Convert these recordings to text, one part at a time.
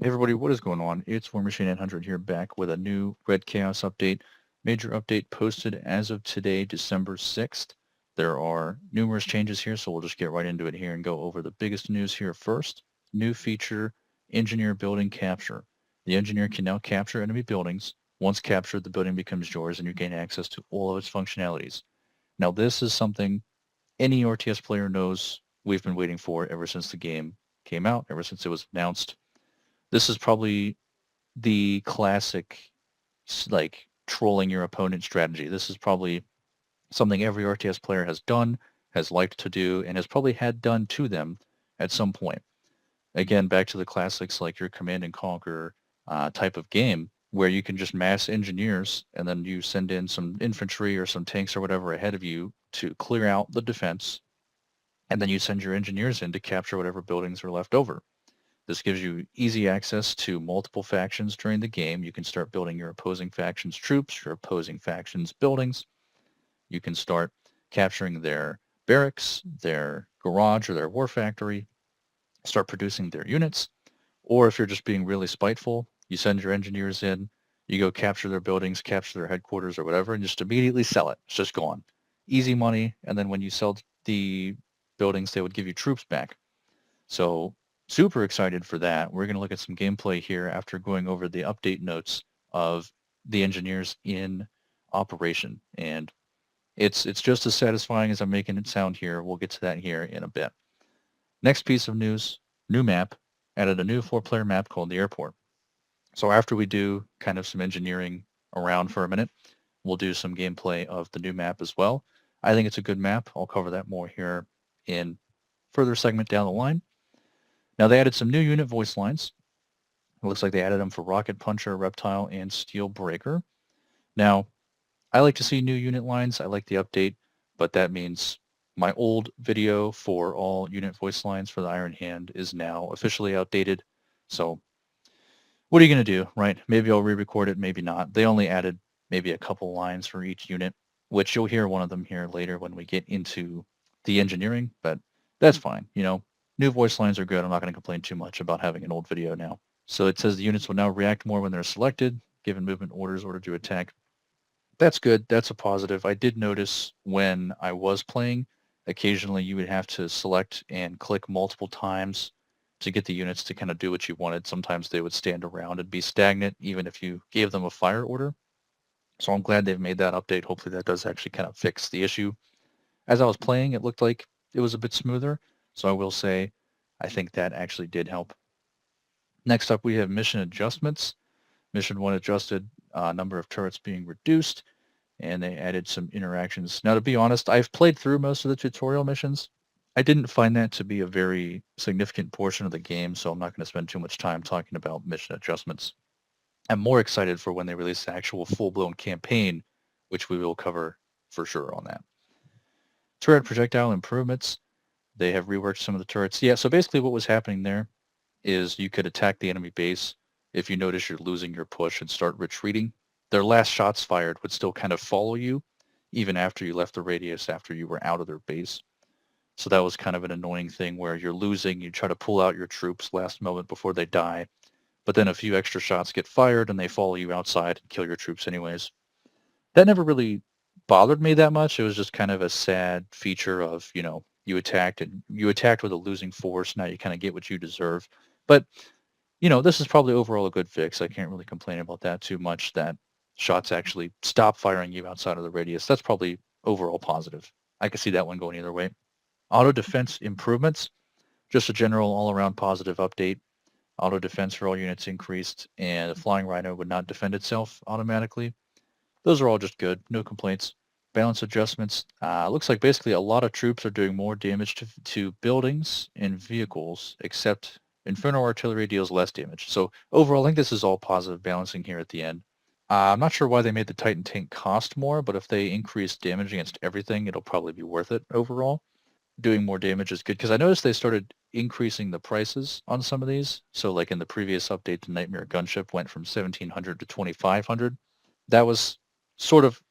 Hey everybody, what is going on? It's War Machine 800 here back with a new Red Chaos update. Major update posted as of today, December 6th. There are numerous changes here, so we'll just get right into it here and go over the biggest news here first. New feature, Engineer Building Capture. The engineer can now capture enemy buildings. Once captured, the building becomes yours and you gain access to all of its functionalities. Now this is something any RTS player knows we've been waiting for ever since the game came out, ever since it was announced. This is probably the classic like trolling your opponent strategy. This is probably something every RTS player has done, has liked to do, and has probably had done to them at some point. Again, back to the classics like your Command and Conquer type of game, where you can just mass engineers and then you send in some infantry or some tanks or whatever ahead of you to clear out the defense, and then you send your engineers in to capture whatever buildings are left over. This gives you easy access to multiple factions during the game. You can start building your opposing faction's troops, your opposing faction's buildings. You can start capturing their barracks, their garage, or their war factory, start producing their units. Or if you're just being really spiteful, you send your engineers in, you go capture their buildings, capture their headquarters or whatever, and just immediately sell it. It's just gone. Easy money. And then when you sell the buildings, they would give you troops back. So super excited for that. We're going to look at some gameplay here after going over the update notes of the engineers in operation. And it's just as satisfying as I'm making it sound here. We'll get to that here in a bit. Next piece of news, new map. Added a new 4-player map called the Airport. So after we do kind of some engineering around for a minute, we'll do some gameplay of the new map as well. I think it's a good map. I'll cover that more here in further segment down the line. Now they added some new unit voice lines. It looks like they added them for Rocket Puncher, Reptile, and Steel Breaker. Now, I like to see new unit lines. I like the update, but that means my old video for all unit voice lines for the Iron Hand is now officially outdated. So what are you going to do, right? Maybe I'll re-record it, maybe not. They only added maybe a couple lines for each unit, which you'll hear one of them here later when we get into the engineering, but that's fine. New voice lines are good. I'm not going to complain too much about having an old video now. So it says the units will now react more when they're selected, given movement orders, order to attack. That's good. That's a positive. I did notice when I was playing, occasionally you would have to select and click multiple times to get the units to kind of do what you wanted. Sometimes they would stand around and be stagnant, even if you gave them a fire order. So I'm glad they've made that update. Hopefully that does actually kind of fix the issue. As I was playing, it looked like it was a bit smoother. So I will say, I think that actually did help. Next up, we have mission adjustments. Mission 1 adjusted number of turrets being reduced, and they added some interactions. Now, to be honest, I've played through most of the tutorial missions. I didn't find that to be a very significant portion of the game, so I'm not going to spend too much time talking about mission adjustments. I'm more excited for when they release the actual full-blown campaign, which we will cover for sure on that. Turret projectile improvements. They have reworked some of the turrets. Yeah, so basically what was happening there is you could attack the enemy base. If you notice you're losing your push and start retreating, their last shots fired would still kind of follow you even after you left the radius, after you were out of their base. So that was kind of an annoying thing where you're losing, you try to pull out your troops last moment before they die, but then a few extra shots get fired and they follow you outside and kill your troops anyways. That never really bothered me that much. It was just kind of a sad feature of, you attacked with a losing force. Now you kind of get what you deserve. But this is probably overall a good fix. I can't really complain about that too much, that shots actually stop firing you outside of the radius. That's probably overall positive. I could see that one going either way. Auto defense improvements, just a general all-around positive update. Auto defense for all units increased, and the Flying Rhino would not defend itself automatically. Those are all just good. No complaints. Balance adjustments. Looks like basically a lot of troops are doing more damage to buildings and vehicles, except Inferno Artillery deals less damage. So overall, I think this is all positive balancing here at the end. I'm not sure why they made the Titan tank cost more, but if they increase damage against everything, it'll probably be worth it overall. Doing more damage is good because I noticed they started increasing the prices on some of these. So like in the previous update, the Nightmare Gunship went from 1,700 to 2,500. That was sort of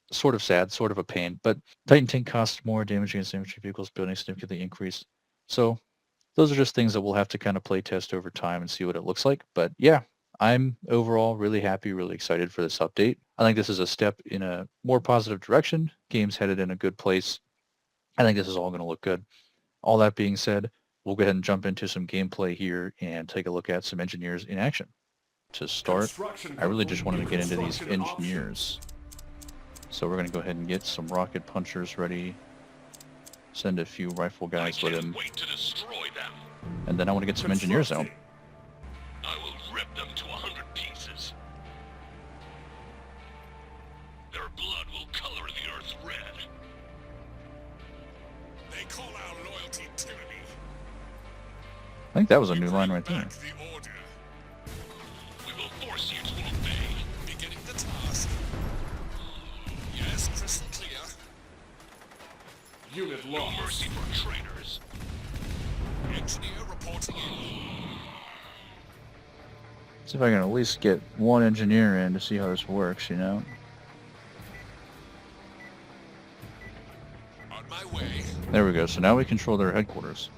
sad, sort of a pain. But Titan tank costs more, damage against infantry vehicles, buildings significantly increase. So those are just things that we'll have to kind of play test over time and see what it looks like. But yeah, I'm overall really happy, really excited for this update. I think this is a step in a more positive direction. Game's headed in a good place. I think this is all going to look good. All that being said, we'll go ahead and jump into some gameplay here and take a look at some engineers in action. To start, I really just wanted to get into these engineers. So we're going to go ahead and get some rocket punchers ready. Send a few rifle guys with him. And then I want to get some engineers out. I will rip them to 100 pieces. Their blood will color the earth red. They call our loyalty tyranny. I think that was a new line right there. We will force you to obey. Beginning the task. Yes, crystal clear. Unit lost. No mercy for traitors. Engineer reporting in. See if I can at least get one engineer in to see how this works, you know? On my way. There we go. So now we control their headquarters.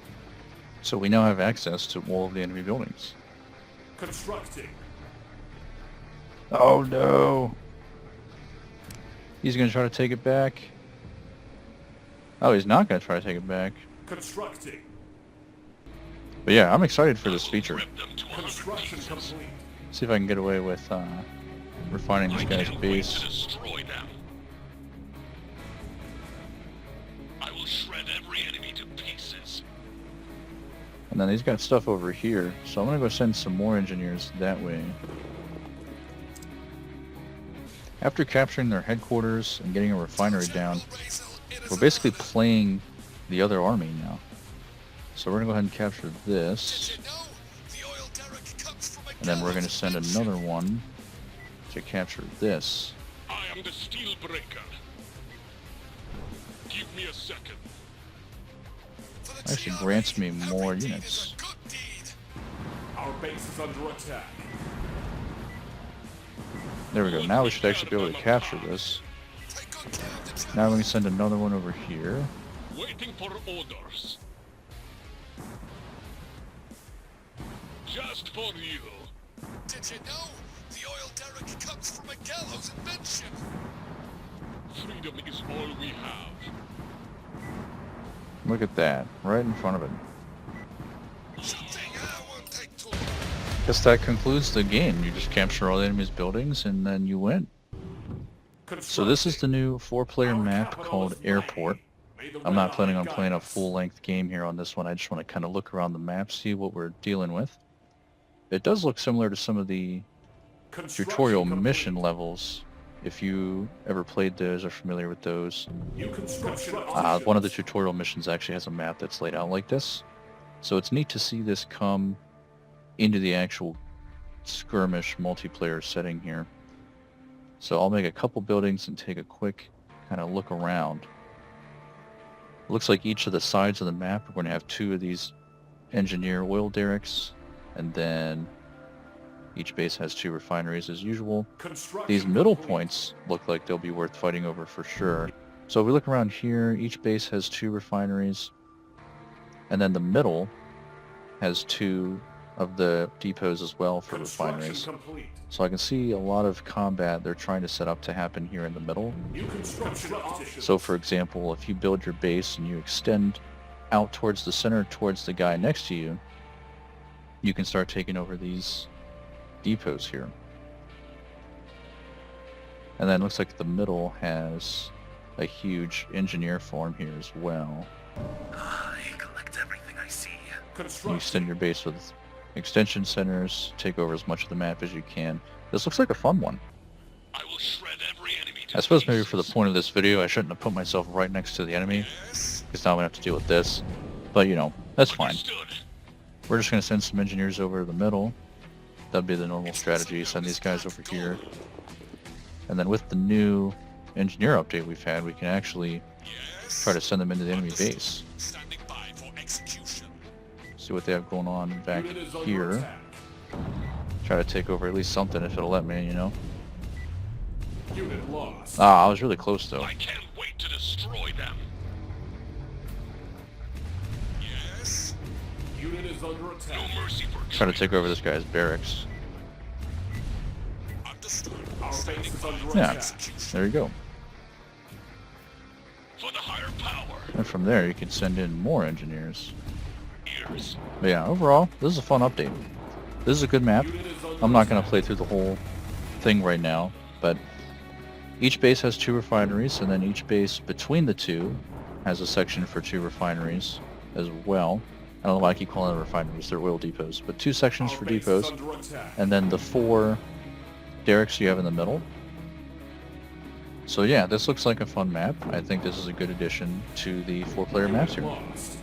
So we now have access to all of the enemy buildings. Constructing. Oh no! He's going to try to take it back. Oh, he's not going to try to take it back. Constructing. But yeah, I'm excited for this feature. Construction complete. See if I can get away with refining this guy's base. Destroy them. I will shred every enemy to pieces. And then he's got stuff over here, so I'm going to go send some more engineers that way. After capturing their headquarters and getting a refinery down, we're basically playing the other army now. So we're going to go ahead and capture this. And then we're going to send another one to capture this. I am the steel breaker. Give me a second. Actually grants me more units. Our base is under attack. There we go. Now we should actually be able to capture this. Now we can send another one over here. Waiting for orders. Just for you. Did you know the oil derrick comes from a gallows invention? Freedom is all we have. Look at that, right in front of it. Guess that concludes the game. You just capture all the enemy's buildings and then you win. So this is the new 4-player map called Airport. I'm not planning on playing a full-length game here on this one. I just want to kind of look around the map, see what we're dealing with. It does look similar to some of the tutorial mission levels. If you ever played those or familiar with those. One of the tutorial missions actually has a map that's laid out like this. So it's neat to see this come into the actual skirmish multiplayer setting here. So I'll make a couple buildings and take a quick kind of look around. It looks like each of the sides of the map are going to have 2 of these engineer oil derricks, and then each base has 2 refineries as usual. These middle points look like they'll be worth fighting over for sure. So if we look around here, each base has 2 refineries, and then the middle has 2 of the depots as well for refineries. So I can see a lot of combat they're trying to set up to happen here in the middle. So for example, if you build your base and you extend out towards the center, towards the guy next to you, you can start taking over these depots here. And then it looks like the middle has a huge engineer farm here as well. I collect everything I see. You extend your base with extension centers, take over as much of the map as you can. This looks like a fun one. I will shred every enemy to I suppose maybe pieces. for the point of this video, I shouldn't have put myself right next to the enemy, because now I'm going to have to deal with this. But, you know, that's fine. Understood. We're just going to send some engineers over to the middle. That'd be the normal strategy, send these guys over here. And then with the new engineer update we've had, we can actually try to send them into the enemy base. Standing by for execution. See what they have going on back here. Try to take over at least something if it'll let me, you know. Unit lost. Ah, I was really close though. I can't wait to destroy them. Yes. unit is under attack. No mercy for Try to take over this guy's barracks. Understood. Our base is under Yeah, attack. there you go. For the higher power. And from there, you can send in more engineers. Ears. But yeah, overall, this is a fun update. This is a good map. Unit is under I'm not going to play through the whole thing right now, but each base has 2 refineries, and then each base between the 2 has a section for 2 refineries as well. I don't know why I keep calling them refineries, they're oil depots, but 2 sections Our for base is depots, under attack. and then the 4 derricks you have in the middle. So yeah, this looks like a fun map. I think this is a good addition to the 4-player maps here. Lost.